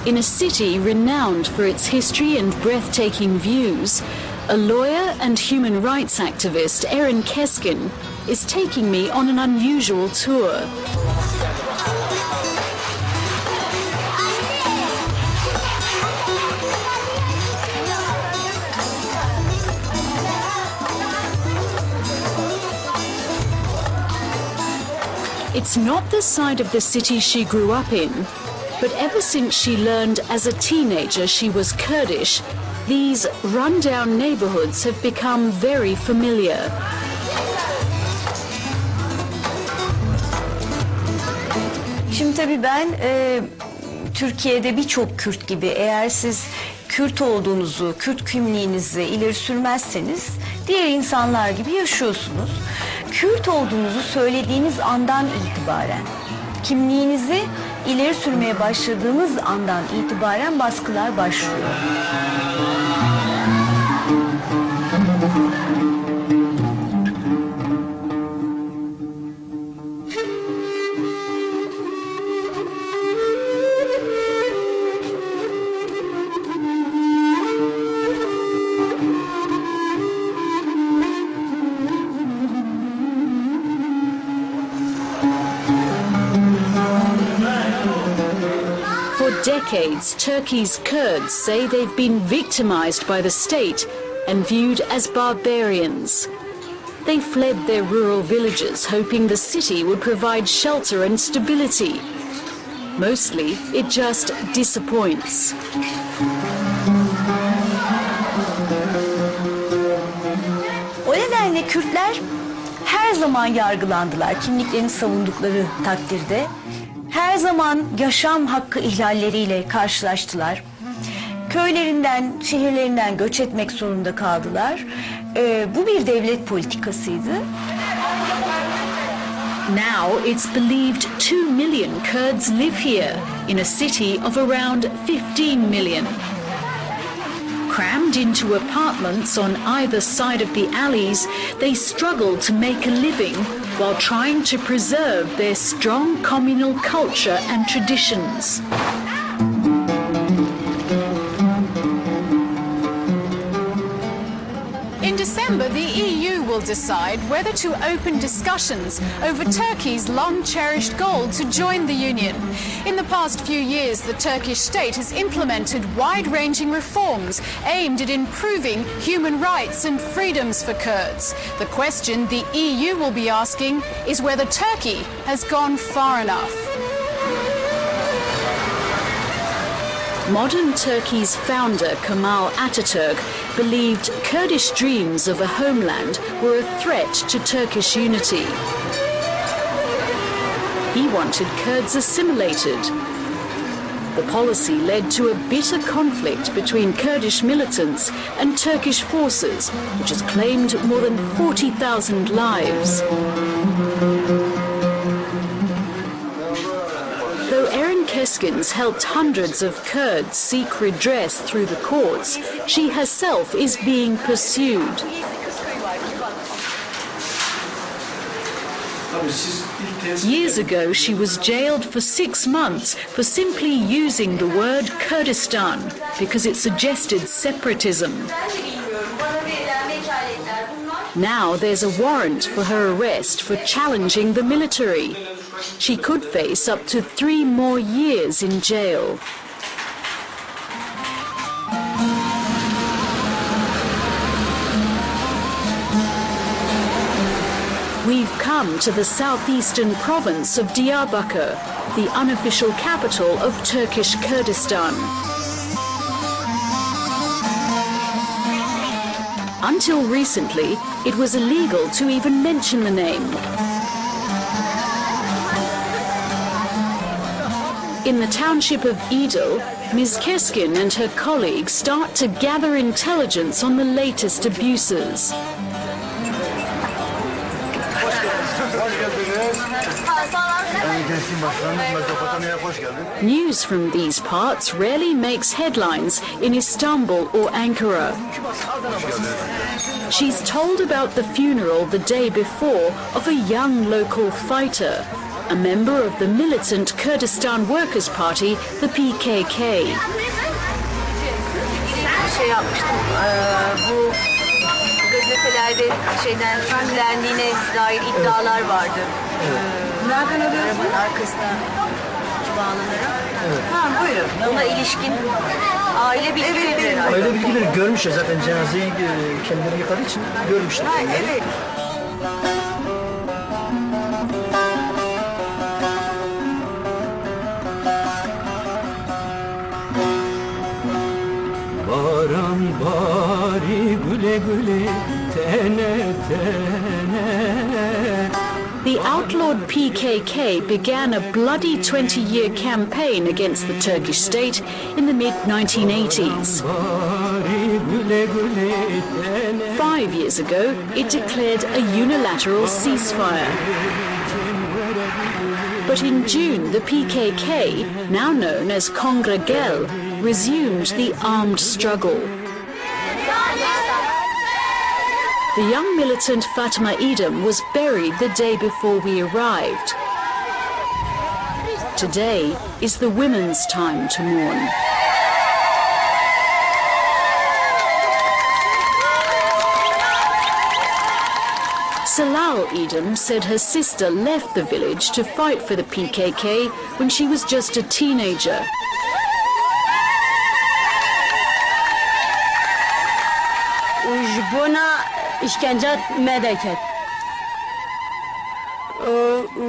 In a city renowned for its history and breathtaking views, a lawyer and human rights activist, Erin Keskin, is taking me on an unusual tour. It's not the side of the city she grew up in, but ever since she learned as a teenager she was Kurdish, these run-down neighborhoods have become very familiar. Şimdi tabii ben Türkiye'de birçok Kürt gibi eğer siz Kürt olduğunuzu, Kürt kimliğinizi ileri sürmezseniz diğer insanlar gibi yaşıyorsunuz. Kürt olduğunuzu söylediğiniz andan itibaren, kimliğinizi ileri sürmeye başladığınız andan itibaren baskılar başlıyor. For decades, Turkey's Kurds say they've been victimized by the state and viewed as barbarians. They fled their rural villages, hoping the city would provide shelter and stability. Mostly, it just disappoints. O nedenle Kürtler her zaman yargılandılar kimliklerini savundukları takdirde. Her zaman yaşam hakkı ihlalleriyle karşılaştılar. Köylerinden, şehirlerinden göç etmek zorunda kaldılar. Bu bir devlet politikasıydı. Now it's believed 2 million Kurds live here in a city of around 15 million. Crammed into apartments on either side of the alleys, they struggle to make a living while trying to preserve their strong communal culture and traditions. In December, the EU will decide whether to open discussions over Turkey's long-cherished goal to join the Union. In the past few years, the Turkish state has implemented wide-ranging reforms aimed at improving human rights and freedoms for Kurds. The question the EU will be asking is whether Turkey has gone far enough. Modern Turkey's founder, Kemal Atatürk, believed Kurdish dreams of a homeland were a threat to Turkish unity. He wanted Kurds assimilated. The policy led to a bitter conflict between Kurdish militants and Turkish forces, which has claimed more than 40,000 lives. Though Erin Keskin's helped hundreds of Kurds seek redress through the courts, she herself is being pursued. Years ago, she was jailed for 6 months for simply using the word Kurdistan because it suggested separatism. Now there's a warrant for her arrest for challenging the military. She could face up to 3 more years in jail. We've come to the southeastern province of Diyarbakir, the unofficial capital of Turkish Kurdistan. Until recently, it was illegal to even mention the name. In the township of Idil, Ms. Keskin and her colleagues start to gather intelligence on the latest abuses. News from these parts rarely makes headlines in Istanbul or Ankara. She's told about the funeral the day before of a young local fighter, a member of the militant Kurdistan Workers' Party, the PKK. Şey yapmıştım, bu gazetelerde sürüklendiğine dair iddialar vardı. Nereden alıyorsunuz? Arkasına bağlanarak. Ha, buyurun. Buna ilişkin aile bilgileri herhalde. Aile bilgileri görmüşler zaten, cenazeyi kendileri yıkadığı için görmüşler. Ha, evet. Baran bari güle güle tene tene. The outlawed PKK began a bloody 20-year campaign against the Turkish state in the mid-1980s. 5 years ago, it declared a unilateral ceasefire. But in June, the PKK, now known as Guerrilla, resumed the armed struggle. The young militant Fatma Edom was buried the day before we arrived. Today is the women's time to mourn. Salal Edom said her sister left the village to fight for the PKK when she was just a teenager. işkence medeket.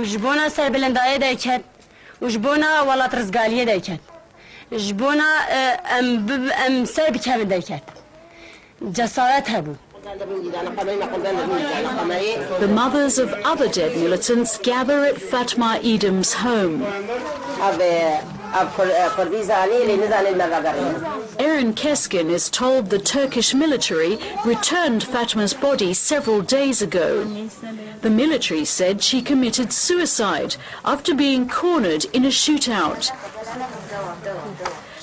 Jbona serbelendaya deket. Jbona valat rizgaliye deket. Jbona em serb kemi deket. Cesaret hebu. The mothers of other dead militants gather at Fatma Edom's home. Erin Keskin is told the Turkish military returned Fatma's body several days ago. The military said she committed suicide after being cornered in a shootout.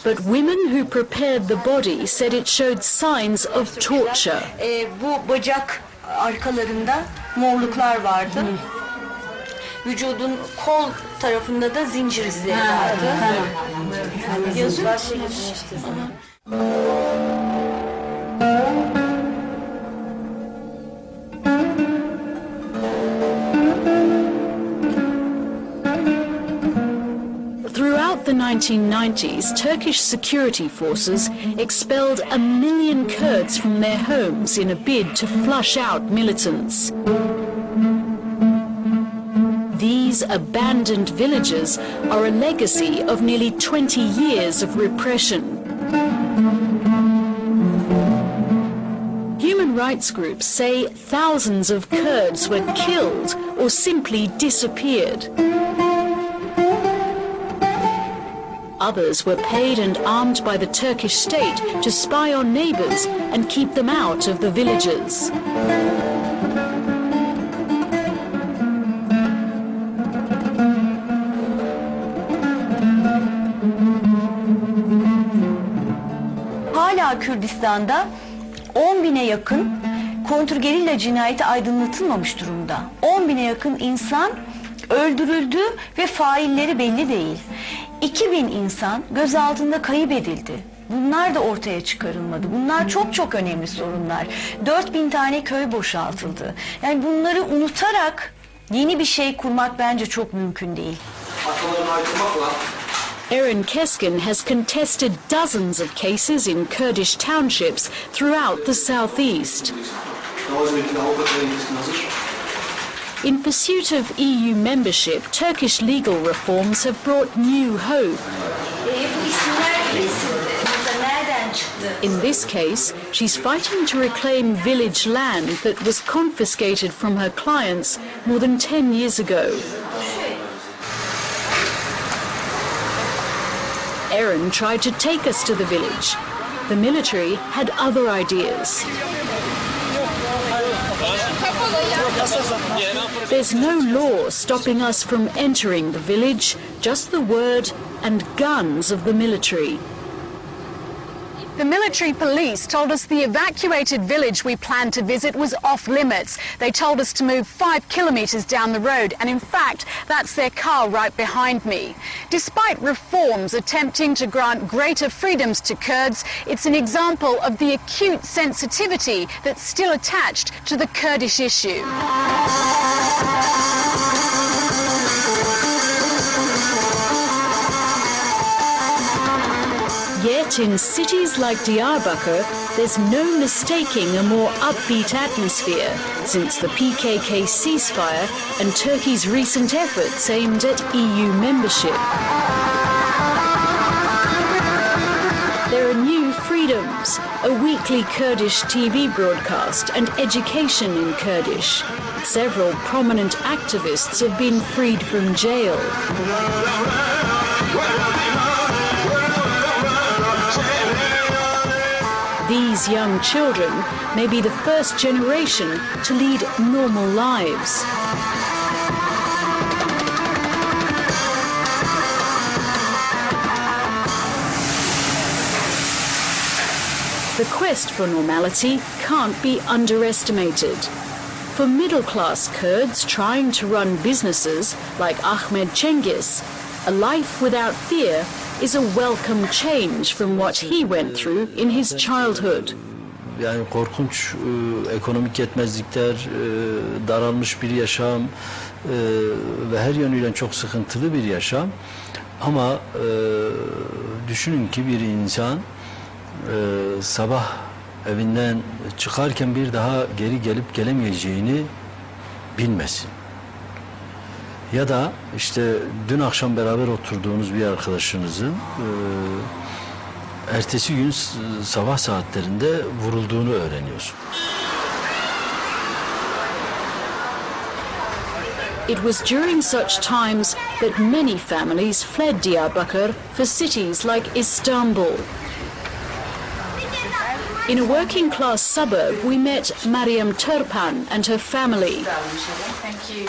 But women who prepared the body said it showed signs of torture. Bu bacak arkalarında morluklar vardı. Vücudun kol tarafında da zincir izleri vardı. Yazıyor musunuz? Throughout the 1990s, Turkish security forces expelled 1 million Kurds from their homes in a bid to flush out militants. These abandoned villages are a legacy of nearly 20 years of repression. Human rights groups say thousands of Kurds were killed or simply disappeared. Others were paid and armed by the Turkish state to spy on neighbors and keep them out of the villages. Hala Kürdistan'da 10.000'e yakın kontrgerilla cinayeti aydınlatılmamış durumda. 10.000'e yakın insan öldürüldü ve failleri belli değil. 2.000 insan gözaltında kayıp edildi. Bunlar da ortaya çıkarılmadı. Bunlar çok çok önemli sorunlar. 4.000 tane köy boşaltıldı. Yani bunları unutarak yeni bir şey kurmak bence çok mümkün değil. Erin Keskin has contested dozens of cases in Kurdish townships throughout the southeast. In pursuit of EU membership, Turkish legal reforms have brought new hope. In this case, she's fighting to reclaim village land that was confiscated from her clients more than 10 years ago. Erin tried to take us to the village. The military had other ideas. There's no law stopping us from entering the village, just the word and guns of the military. The military police told us the evacuated village we planned to visit was off limits. They told us to move 5 kilometres down the road, and in fact, that's their car right behind me. Despite reforms attempting to grant greater freedoms to Kurds, it's an example of the acute sensitivity that's still attached to the Kurdish issue. Yet in cities like Diyarbakir, there's no mistaking a more upbeat atmosphere since the PKK ceasefire and Turkey's recent efforts aimed at EU membership. There are new freedoms, a weekly Kurdish TV broadcast and education in Kurdish. Several prominent activists have been freed from jail. These young children may be the first generation to lead normal lives. The quest for normality can't be underestimated. For middle-class Kurds trying to run businesses like Ahmed Cengiz, a life without fear is a welcome change from what he went through in his childhood. Yani korkunç ekonomik yetmezlikler, daralmış bir yaşam ve her yönüyle çok sıkıntılı bir yaşam. Ama düşünün ki bir insan sabah evinden çıkarken bir daha geri gelip gelemeyeceğini bilmesin. Ya da işte dün akşam beraber oturduğunuz bir arkadaşınızın ertesi gün sabah saatlerinde vurulduğunu öğreniyorsun. It was during such times that many families fled Diyarbakir for cities like Istanbul. In a working-class suburb, we met Mariam Turpan and her family.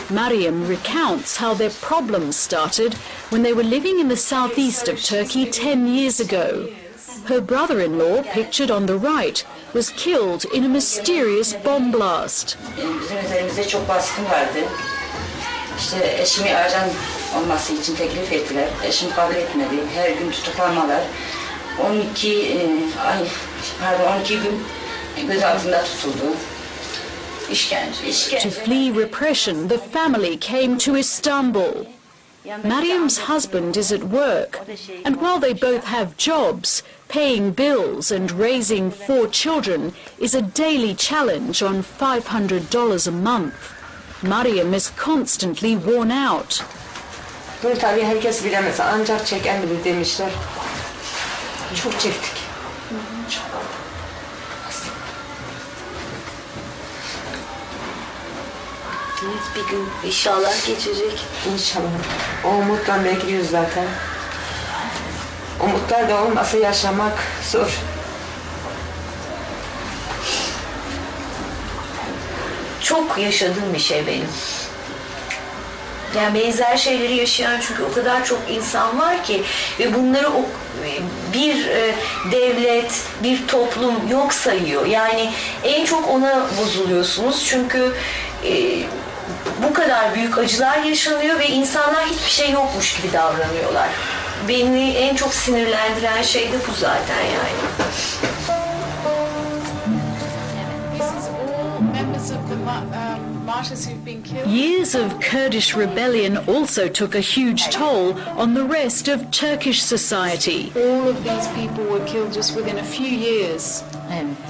Mariam recounts how their problems started when they were living in the southeast of Turkey 10 years ago. Her brother-in-law, pictured on the right, was killed in a mysterious bomb blast. Bizim üzerimizde çok baskın vardı. İşte eşimi ajan olması için teklif ettiler. Eşim kabul etmedi. Her gün tutuklamalar. 12 gün gözaltında tutuldu. İşkence. To flee repression, the family came to Istanbul. Mariam's husband is at work, and while they both have jobs, paying bills and raising 4 children is a daily challenge on $500 a month. Mariam is constantly worn out. Bunu tabii herkes bilemez. Ancak çeken bilir demişler. Çok çektik. Çok. Evet, bir gün inşallah geçecek. İnşallah. O umutla bekliyoruz zaten. Umutlar da olmasa yaşamak zor. Çok yaşadığım bir şey benim. Yani benzer şeyleri yaşayan çünkü o kadar çok insan var ki ve bunları bir devlet, bir toplum yok sayıyor. Yani en çok ona bozuluyorsunuz çünkü bu kadar büyük acılar yaşanıyor ve insanlar hiçbir şey yokmuş gibi davranıyorlar. Beni en çok sinirlendiren şey de bu zaten yani. Years of Kurdish rebellion also took a huge toll on the rest of Turkish society. All of these people were killed just within a few years.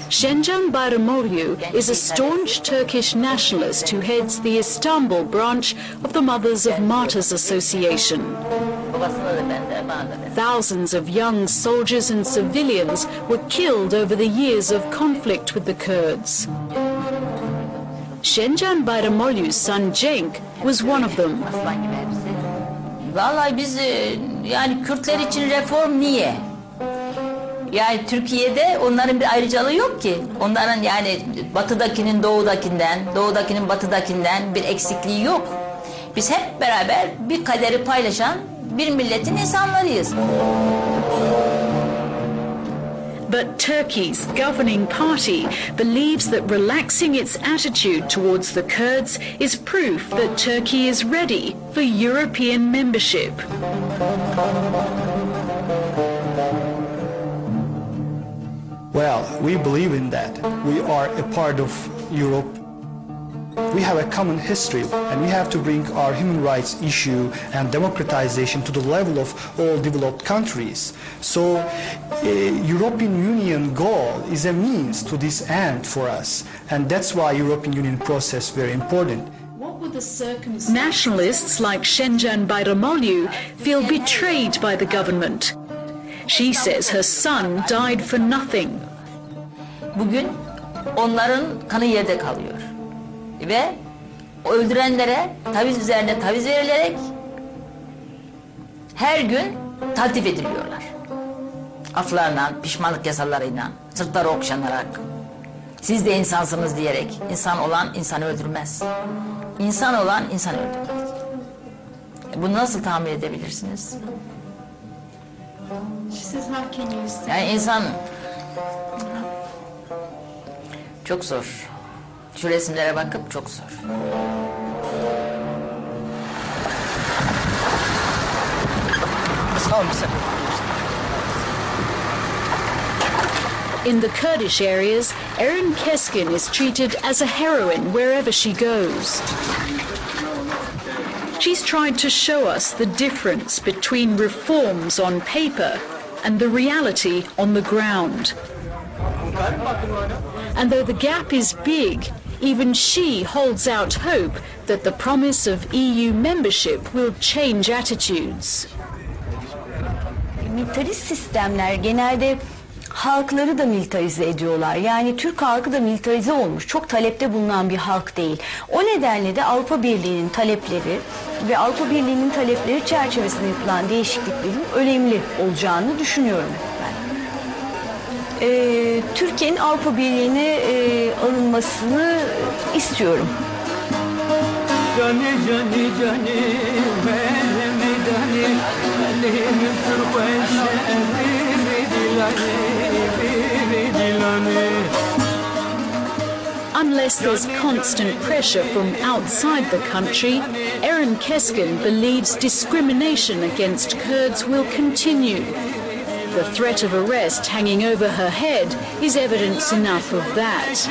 Şencan Bayramoglu is a staunch Turkish nationalist who heads the Istanbul branch of the Mothers of Martyrs Association. Thousands of young soldiers and civilians were killed over the years of conflict with the Kurds. Şencan Bayramoglu's son Cenk was one of them. Vallahi biz yani Kürtler için reform niye? Yani Türkiye'de onların bir ayrıcalığı yok ki. Onların yani batıdakinin doğudakinden, doğudakinin batıdakinden bir eksikliği yok. Biz hep beraber bir kaderi paylaşan bir milletin insanlarıyız. But Turkey's governing party believes that relaxing its attitude towards the Kurds is proof that Turkey is ready for European membership. Well, we believe in that. We are a part of Europe. We have a common history, and we have to bring our human rights issue and democratization to the level of all developed countries. So, European Union goal is a means to this end for us, and that's why European Union process very important. Nationalists like Şencan Bayramoglu feel betrayed by the government. She says her son died for nothing. Bugün onların kanı yerde kalıyor. Ve öldürenlere taviz üzerine taviz verilerek her gün taltif ediliyorlar. Aflarla, pişmanlık yasalarıyla, sırtları okşanarak, siz de insansınız diyerek, insan olan insanı öldürmez. İnsan olan insanı öldürmez. Bunu nasıl tahmin edebilirsiniz? Yani insan çok zor. Şu resimlere bakıp çok zor. In the Kurdish areas, Erin Keskin is treated as a heroine wherever she goes. She's tried to show us the difference between reforms on paper and the reality on the ground. And though the gap is big, even she holds out hope that the promise of EU membership will change attitudes. Militarist sistemler genelde halkları da militarize ediyorlar. Yani Türk halkı da militarize olmuş. Çok talepte bulunan bir halk değil. O nedenle de Avrupa Birliği'nin talepleri ve Avrupa Birliği'nin talepleri çerçevesinde yapılan değişikliklerin önemli olacağını düşünüyorum ben. Türkiye'nin Avrupa Birliği'ne alınmasını istiyorum. Unless there's constant pressure from outside the country, Erin Keskin believes discrimination against Kurds will continue. The threat of arrest hanging over her head is evidence enough of that.